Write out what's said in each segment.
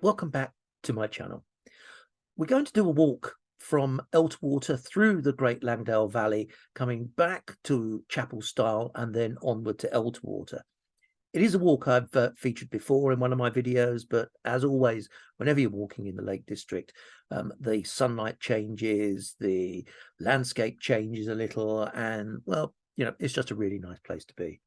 Welcome back to my channel. We're going to do a walk from Elterwater through the Great Langdale Valley, coming back to Chapel Stile and then onward to Elterwater. It is a walk I've featured before in one of my videos, but as always, whenever you're walking in the Lake District, the sunlight changes, the landscape changes a little, and well, you know, it's just a really nice place to be.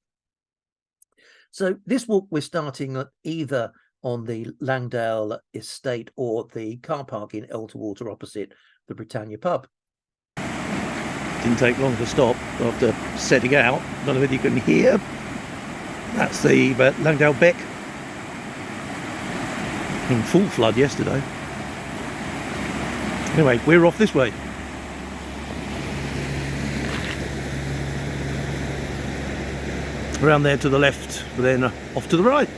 So this walk we're starting at either on the Langdale estate or the car park in Elterwater opposite the Britannia pub. Didn't take long to stop after setting out. I don't know whether you can hear. That's the Langdale Beck. In full flood yesterday. Anyway, we're off this way. Around there to the left, then off to the right.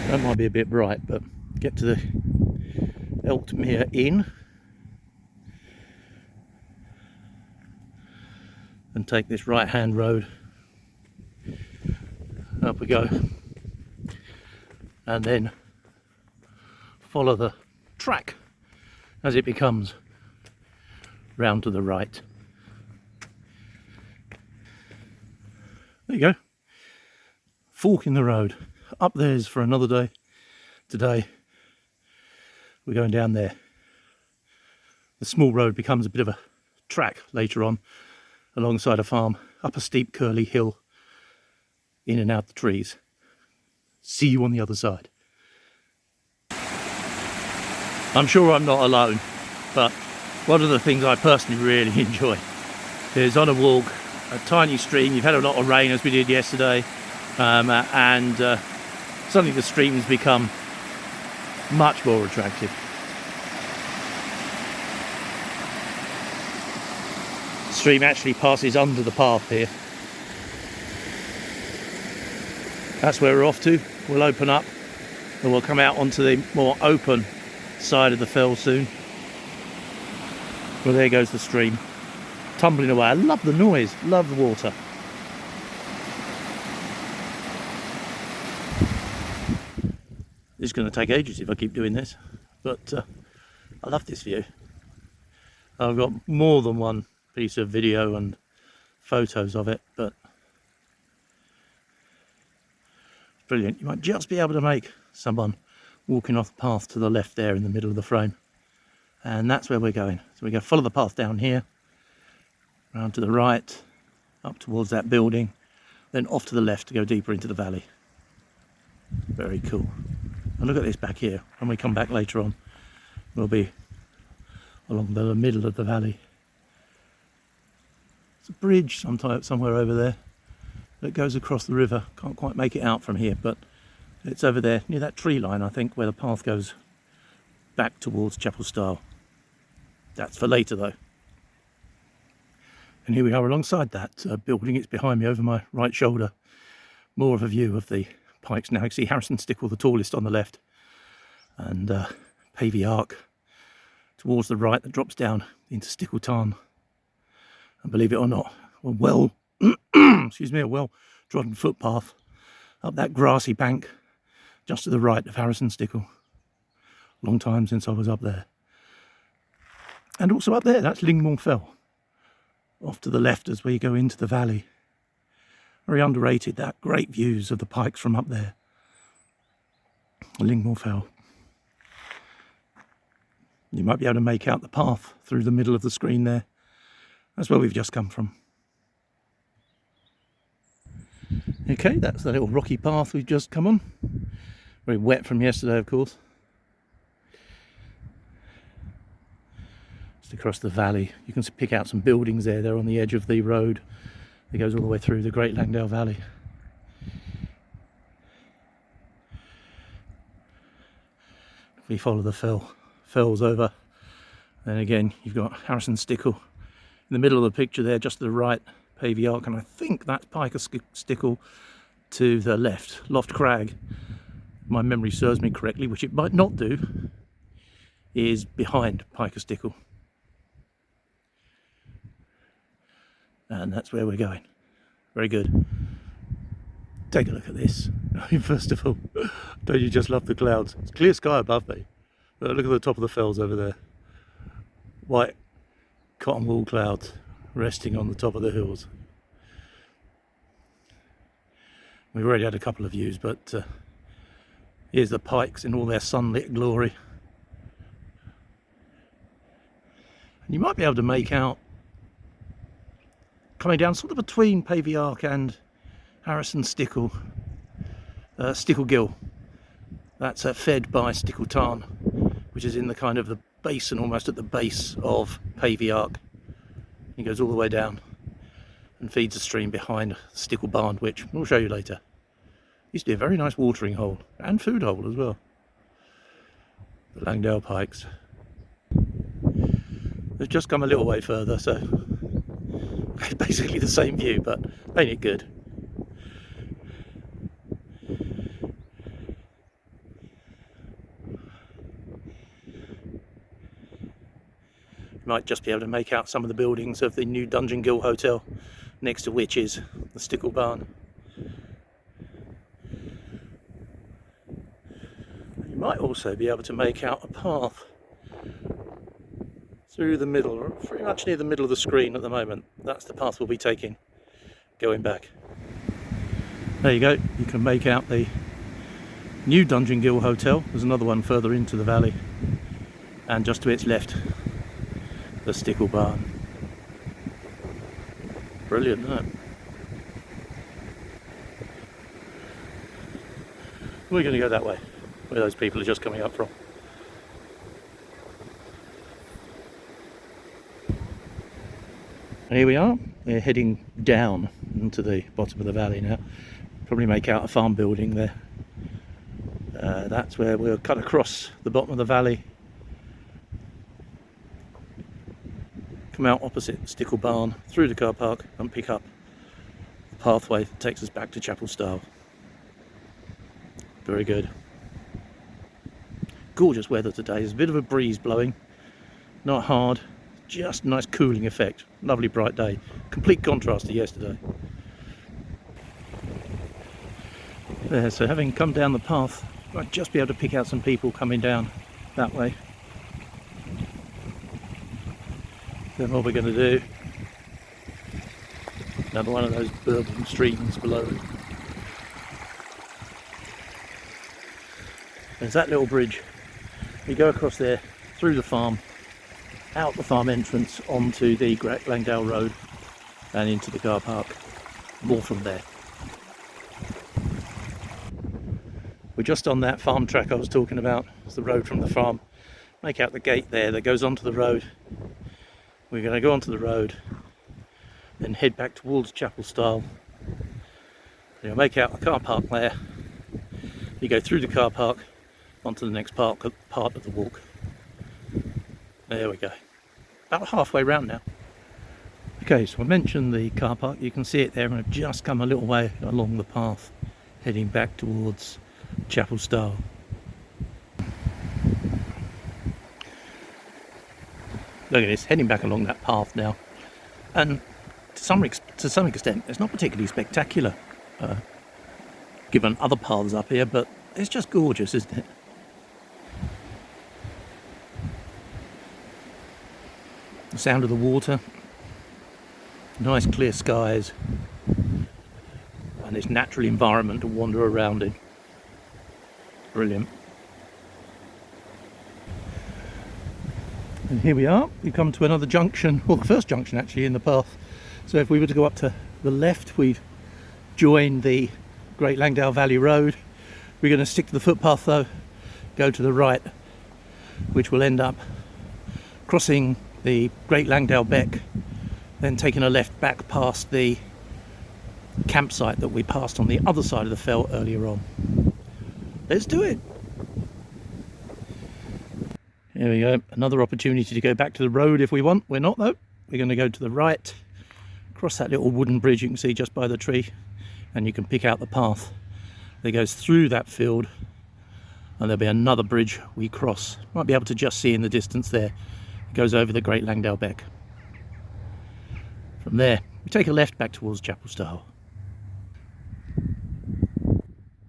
That might be a bit bright, but get to the Eltermere Inn and take this right hand road. Up we go, and then follow the track as it becomes round to the right. There you go, fork in the road. Up there's for another day. Today we're going down there. The small road becomes a bit of a track later on alongside a farm, up a steep curly hill, in and out the trees. See you on the other side. I'm sure I'm not alone, but one of the things I personally really enjoy is on a walk, a tiny stream. You've had a lot of rain as we did yesterday, and suddenly the streams become much more attractive. The stream actually passes under the path here. That's where we're off to. We'll open up and we'll come out onto the more open side of the fell soon. Well, there goes the stream, tumbling away. I love the noise, love the water. It's going to take ages if I keep doing this, but I love this view. I've got more than one piece of video and photos of it, but brilliant. You might just be able to make someone walking off the path to the left there in the middle of the frame, and that's where we're going. So we go follow the path down here, round to the right, up towards that building, then off to the left to go deeper into the valley. Very cool. And look at this back here. When we come back later on, we'll be along the middle of the valley. It's a bridge somewhere over there that goes across the river. Can't quite make it out from here, but it's over there near that tree line, I think, where the path goes back towards Chapel Stile. That's for later though. And here we are alongside that building. It's behind me over my right shoulder. More of a view of the Pikes now. You can see Harrison Stickle, the tallest, on the left, and Pavey Ark towards the right that drops down into Stickle Tarn. And believe it or not, a well trodden footpath up that grassy bank just to the right of Harrison Stickle. Long time since I was up there. And also up there, that's Lingmoor Fell, off to the left as we go into the valley. Very underrated, that great views of the Pikes from up there. Lingmoor Fell. You might be able to make out the path through the middle of the screen there. That's where we've just come from. Okay, that's the little rocky path we've just come on. Very wet from yesterday, of course. Just across the valley. You can pick out some buildings there. They're on the edge of the road. It goes all the way through the Great Langdale Valley. We follow the fells over Then again, you've got Harrison Stickle in the middle of the picture there, just to the right, Pavey Ark, and I think that's Pikes Stickle to the left. Loft Crag, my memory serves me correctly, which it might not do, is behind Pikes Stickle. And that's where we're going. Very good. Take a look at this. First of all, don't you just love the clouds? It's clear sky above me. Look at the top of the fells over there. White cotton wool clouds resting on the top of the hills. We've already had a couple of views, but here's the Pikes in all their sunlit glory. And you might be able to make out, coming down sort of between Pavey Ark and Harrison Stickle, Stickle Gill. That's fed by Stickle Tarn, which is in the kind of the basin, almost at the base of Pavey Ark. It goes all the way down and feeds a stream behind Stickle Barn, which we'll show you later. Used to be a very nice watering hole and food hole as well. The Langdale Pikes. They've just come a little way further, so basically the same view, but ain't it good? Might just be able to make out some of the buildings of the new Dungeon Gill Hotel, next to which is the Stickle Barn. You might also be able to make out a path through the middle, or pretty much near the middle of the screen at the moment. That's the path we'll be taking, going back. There you go, you can make out the new Dungeon Gill Hotel. There's another one further into the valley, and just to its left, the Stickle Barn. Brilliant, isn't it? We're going to go that way, where those people are just coming up from. And here we are, we're heading down into the bottom of the valley now. Probably make out a farm building there. That's where we'll cut across the bottom of the valley, come out opposite Stickle Barn, through the car park, and pick up the pathway that takes us back to Chapel Stile. Very good. Gorgeous weather today. There's a bit of a breeze blowing, not hard, just a nice cooling effect. Lovely bright day, complete contrast to yesterday. There, so having come down the path, I'd just be able to pick out some people coming down that way. Then what we're going to do, another one of those burbling streams below. There's that little bridge. You go across there, through the farm, out the farm entrance onto the Great Langdale Road and into the car park. More from there. We're just on that farm track I was talking about. It's the road from the farm. Make out the gate there that goes onto the road. We're going to go onto the road, then head back towards Chapel Stile. You'll make out a car park there. You go through the car park onto the next part of the walk. There we go. About halfway round now. Okay, so I mentioned the car park. You can see it there, and I've just come a little way along the path, heading back towards Chapel Stile. Look at this, heading back along that path now, and to some extent it's not particularly spectacular given other paths up here, but it's just gorgeous, isn't it? The sound of the water, nice clear skies, and this natural environment to wander around in. Brilliant. And here we are, we come to another junction, well the first junction actually in the path. So if we were to go up to the left, we'd join the Great Langdale Valley Road. We're going to stick to the footpath though, go to the right, which will end up crossing the Great Langdale Beck, then taking a left back past the campsite that we passed on the other side of the fell earlier on. Let's do it! Here we go, another opportunity to go back to the road if we want. We're not though. We're going to go to the right, cross that little wooden bridge you can see just by the tree, and you can pick out the path that goes through that field, and there'll be another bridge we cross. Might be able to just see in the distance there. It goes over the Great Langdale Beck. From there, we take a left back towards Chapel Stile.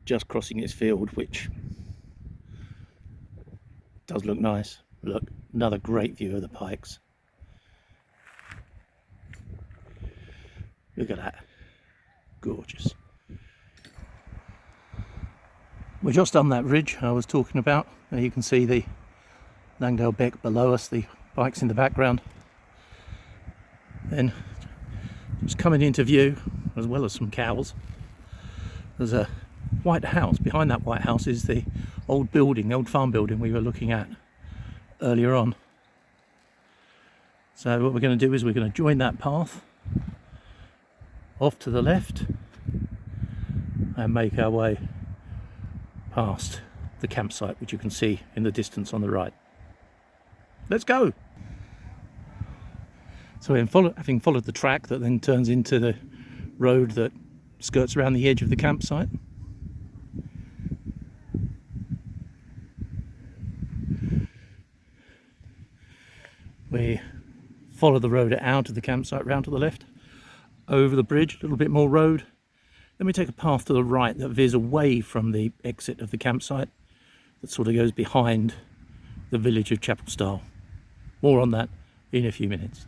Just crossing this field, which does look nice. Look, another great view of the Pikes. Look at that. Gorgeous. We're just on that ridge I was talking about. There you can see the Langdale Beck below us, the Pikes in the background. Then, just coming into view, as well as some cows, there's a white house. Behind that white house is the old building, the old farm building we were looking at earlier on. So what we're going to do is we're going to join that path off to the left and make our way past the campsite, which you can see in the distance on the right. Let's go! So having followed the track that then turns into the road that skirts around the edge of the campsite, we follow the road out of the campsite, round to the left, over the bridge, a little bit more road. Then we take a path to the right that veers away from the exit of the campsite, that sort of goes behind the village of Chapel Stile. More on that in a few minutes.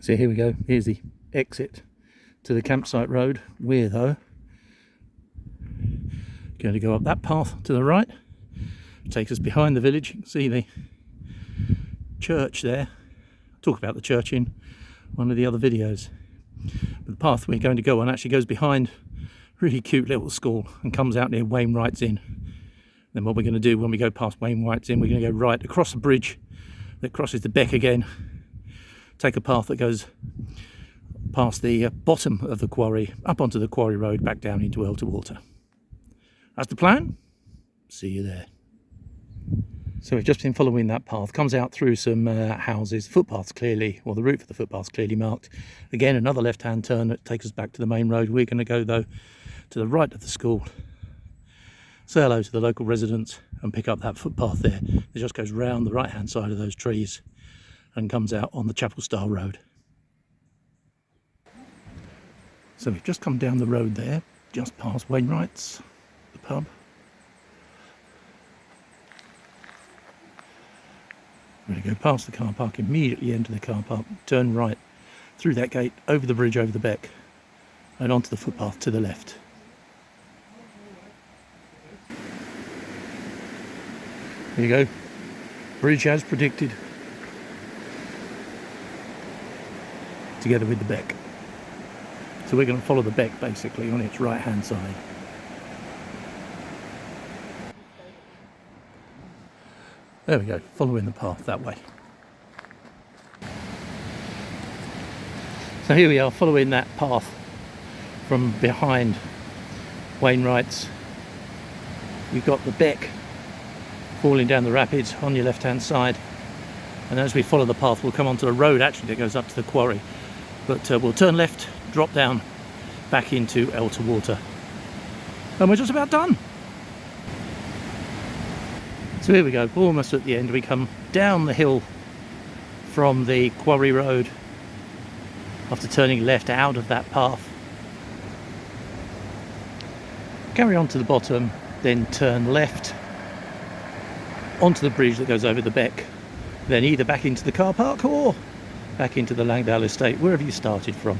So here we go, here's the exit to the campsite road. We're though going to go up that path to the right. It takes us behind the village. You can see the church there. I'll talk about the church in one of the other videos. But the path we're going to go on actually goes behind a really cute little school and comes out near Wainwright's Inn. Then what we're going to do when we go past Wainwright's Inn, we're going to go right across the bridge that crosses the Beck again, take a path that goes past the bottom of the quarry, up onto the quarry road, back down into Elterwater. That's the plan. See you there. So we've just been following that path, comes out through some houses, footpaths clearly, or the route for the footpaths clearly marked. Again, another left-hand turn that takes us back to the main road. We're going to go though to the right of the school, say hello to the local residents and pick up that footpath there. It just goes round the right-hand side of those trees and comes out on the Chapel Stile road. So we've just come down the road there, just past Wainwright's, the pub. We're going to go past the car park, immediately enter the car park, turn right through that gate, over the bridge, over the Beck, and onto the footpath to the left. There you go, bridge as predicted, together with the Beck. So we're going to follow the Beck basically on its right hand side. There we go, following the path that way. So here we are, following that path from behind Wainwright's. You've got the Beck falling down the rapids on your left hand side, and as we follow the path we'll come onto a road actually that goes up to the quarry, but we'll turn left, drop down back into Elterwater, and we're just about done. So here we go, almost at the end. We come down the hill from the quarry road after turning left out of that path. Carry on to the bottom, then turn left onto the bridge that goes over the Beck, then either back into the car park or back into the Langdale estate, wherever you started from.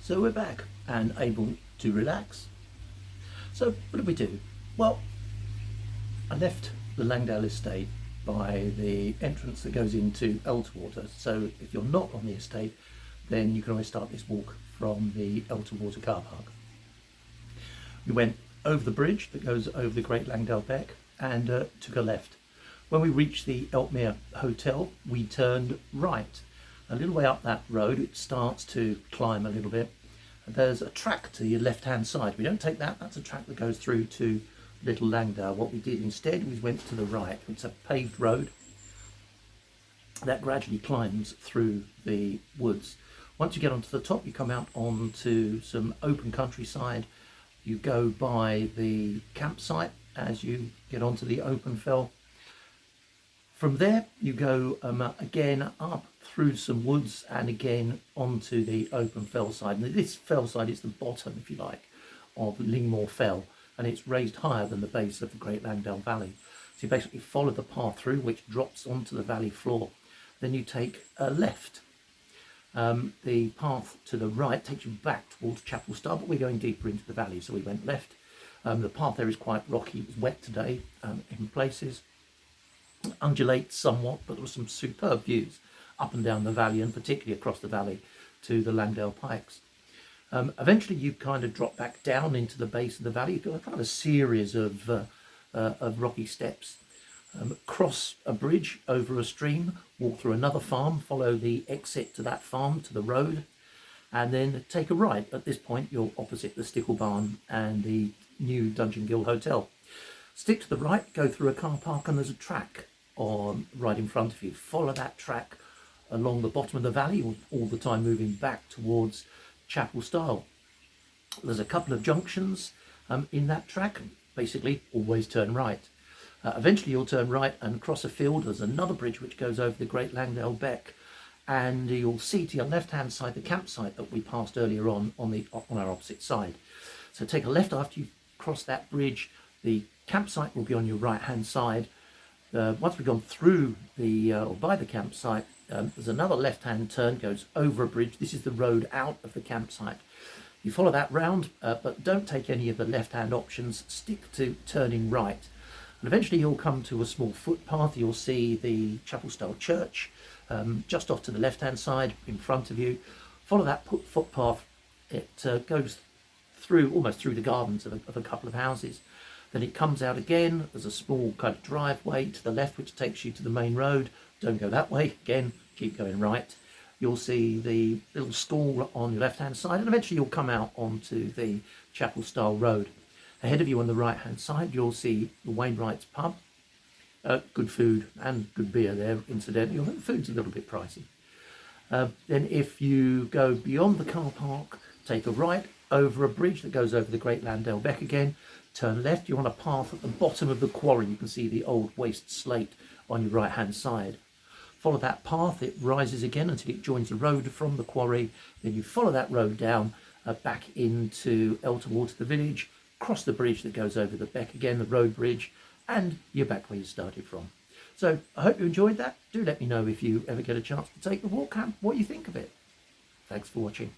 So we're back and able to relax. So what did we do? Well, I left the Langdale estate by the entrance that goes into Elterwater. So if you're not on the estate, then you can always start this walk from the Elterwater car park. We went over the bridge that goes over the Great Langdale Beck and took a left. When we reached the Eltmere Hotel, we turned right. A little way up that road, it starts to climb a little bit, there's a track to your left hand side. We don't take that, that's a track that goes through to Little Langdale. What we did instead was went to the right. It's a paved road that gradually climbs through the woods. Once you get onto the top, you come out onto some open countryside. You go by the campsite as you get onto the open fell. From there, you go again up through some woods and again onto the open fell side. And this fell side is the bottom, if you like, of Lingmoor Fell, and it's raised higher than the base of the Great Langdale Valley. So you basically follow the path through, which drops onto the valley floor. Then you take a left. The path to the right takes you back towards Chapel Stile, but we're going deeper into the valley, so we went left. The path there is quite rocky. It was wet today in places. Undulates somewhat, but there were some superb views up and down the valley, and particularly across the valley to the Langdale Pikes. Eventually you kind of drop back down into the base of the valley. You've got a kind of a series of rocky steps. Cross a bridge over a stream, walk through another farm, follow the exit to that farm to the road, and then take a right. At this point you're opposite the Stickle Barn and the new Dungeon Guild Hotel. Stick to the right, go through a car park, and there's a track on right in front of you. Follow that track along the bottom of the valley, all the time moving back towards Chapel Stile. There's a couple of junctions in that track. Basically, always turn right. Eventually you'll turn right and cross a field. There's another bridge which goes over the Great Langdale Beck, and you'll see to your left hand side the campsite that we passed earlier on our opposite side. So take a left after you cross that bridge. The campsite will be on your right hand side. Once we've gone through or by the campsite, there's another left hand turn, goes over a bridge. This is the road out of the campsite. You follow that round, but don't take any of the left hand options. Stick to turning right. And eventually you'll come to a small footpath. You'll see the Chapel Stile Church just off to the left hand side in front of you. Follow that footpath. It goes through, almost through the gardens of a couple of houses. Then it comes out again. There's a small kind of driveway to the left which takes you to the main road. Don't go that way. Again, keep going right. You'll see the little school on your left hand side, and eventually you'll come out onto the Chapel Stile Road. Ahead of you on the right hand side you'll see the Wainwright's pub. Good food and good beer there, incidentally. The food's a little bit pricey. Then if you go beyond the car park, take a right over a bridge that goes over the Great Langdale Beck again. Turn left, you're on a path at the bottom of the quarry. You can see the old waste slate on your right hand side. Follow that path, it rises again until it joins the road from the quarry. Then you follow that road down back into Elterwater, the village, cross the bridge that goes over the Beck again, the road bridge, and you're back where you started from. So I hope you enjoyed that. Do let me know if you ever get a chance to take the walk, what you think of it. Thanks for watching.